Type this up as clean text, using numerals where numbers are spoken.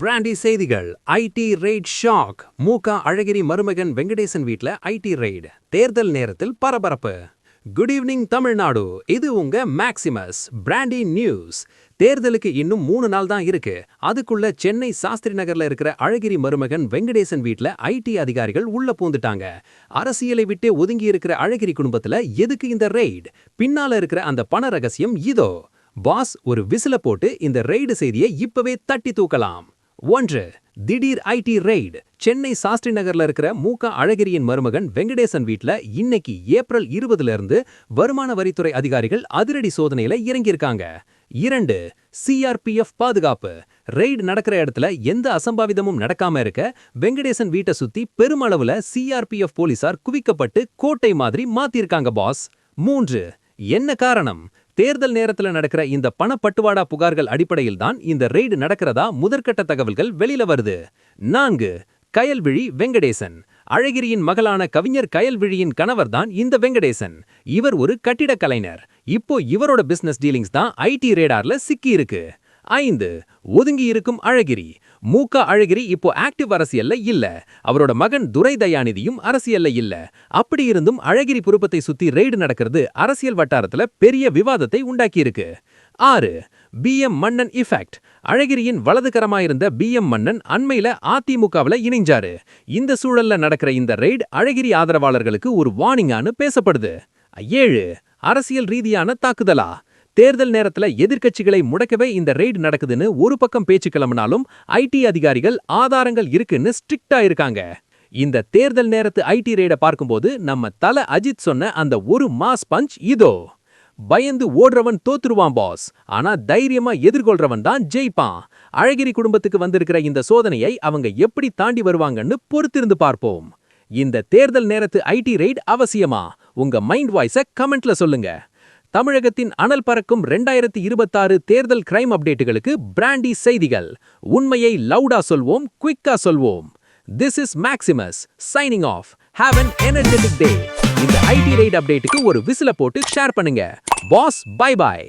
Brandy செய்திகள். IT raid shock. மூகா அழகிரி மருமகன் வெங்கடேசன் வீட்ல ஐடி ரெய்ட். தேர்தல் நேரத்தில் பரபரப்பு. Good evening Tamil Nadu. இது உங்க மேக்சிமஸ் பிராண்டி நியூஸ். தேர்தலுக்கு இன்னும் 3 நாள் தான் இருக்கு. அதுக்குள்ள சென்னை சாஸ்திரி நகர்ல இருக்கிற அழகிரி மருமகன் வெங்கடேசன் வீட்ல ஐடி அதிகாரிகள் உள்ள பூந்துட்டாங்க. அரசியலை விட்டே ஒதுங்கி இருக்கிற அழகிரி குடும்பத்துல எதுக்கு இந்த ரெய்ட்? பின்னால இருக்கிற அந்த பண ரகசியம் இதோ. பாஸ் ஒரு விசில போட்டு இந்த ரெய்டு செய்தியை இப்பவே தட்டி தூக்கலாம். 1. திடீர் ஐடி ரெய்டு. சென்னை சாஸ்திரி நகர்ல இருக்கிற மூகா அழகிரியின் மருமகன் வெங்கடேசன் வீட்ல இன்னைக்கு ஏப்ரல் 20 இருந்து வருமான வரித்துறை அதிகாரிகள் அதிரடி சோதனையில இறங்கியிருக்காங்க. 2. சிஆர்பிஎஃப் பாதுகாப்பு. ரெய்டு நடக்கிற இடத்துல எந்த அசம்பாவிதமும் நடக்காம இருக்க வெங்கடேசன் வீட்டை சுத்தி பெருமளவுல சிஆர்பிஎஃப் போலீசார் குவிக்கப்பட்டு கோட்டை மாதிரி மாத்திருக்காங்க பாஸ். 3. என்ன காரணம்? தேர்தல் நேரத்துல நடக்கிற இந்த பணப்பட்டுவாடா புகார்கள் அடிப்படையில் தான் இந்த ரெய்டு நடக்கிறதா முதற்கட்ட தகவல்கள் வெளியில வருது. 4. கயல்விழி வெங்கடேசன். அழகிரியின் மகளான கவிஞர் கயல்விழியின் கணவர் தான் இந்த வெங்கடேசன். இவர் ஒரு கட்டிடக் கலைஞர். இப்போ இவரோட பிசினஸ் டீலிங்ஸ் தான் ஐடி ரேடார்ல சிக்கி இருக்கு. 5. ஒதுங்கி இருக்கும் அழகிரி. மூகா அழகிரி இப்போ ஆக்டிவ் அரசியல்ல இல்ல. அவரோட மகன் துரை தயாநிதியும் அரசியல்ல இல்ல. அப்படி இருந்தும் அழகிரி புருப்பத்தை சுத்தி ரெய்டு நடக்கிறது அரசியல் வட்டாரத்துல பெரிய விவாதத்தை உண்டாக்கியிருக்கு. 6. பிஎம் மன்னன் இஃபெக்ட். அழகிரியின் வலதுகரமாயிருந்த பிஎம் மன்னன் அண்மையில அதிமுகவுல இணைஞ்சாரு. இந்த சூழல்ல நடக்கிற இந்த ரெய்டு அழகிரி ஆதரவாளர்களுக்கு ஒரு வார்னிங்கான்னு பேசப்படுது. 7. அரசியல் ரீதியான தாக்குதலா? தேர்தல் நேரத்துல எதிர்க்கட்சிகளை முடக்கவே இந்த ரெய்டு நடக்குதுன்னு ஒரு பக்கம் பேச்சு கிளம்பினாலும் ஐடி அதிகாரிகள் ஆதாரங்கள் இருக்குன்னு ஸ்ட்ரிக்டா இருக்காங்க. இந்த தேர்தல் நேரத்து ஐடி ரெய்ட பார்க்கும்போது நம்ம தல அஜித் சொன்ன அந்த ஒரு மாஸ் பஞ்ச் இதோ. பயந்து ஓடுறவன் தோத்துருவான் பாஸ், ஆனா தைரியமா எதிர்கொள்றவன் தான் ஜெயிப்பான். அழகிரி குடும்பத்துக்கு வந்திருக்கிற இந்த சோதனையை அவங்க எப்படி தாண்டி வருவாங்கன்னு பொறுத்திருந்து பார்ப்போம். இந்த தேர்தல் நேரத்து ஐடி ரெய்ட் அவசியமா? உங்க மைண்ட் வாய்ஸ கமெண்ட்ல சொல்லுங்க. தமிழகத்தின் அனல் பறக்கும் 2026 தேர்தல் கிரைம் அப்டேட்டுகளுக்கு பிராண்டி செய்திகள். உண்மையை லவுடா சொல்வோம், குயிக்கா சொல்வோம். This is Maximus signing off. Have an energetic day. இந்த ஐடி ரெய்ட் அப்டேட்டுக்கு ஒரு விசில போட்டு ஷேர் பண்ணுங்க. Boss bye by.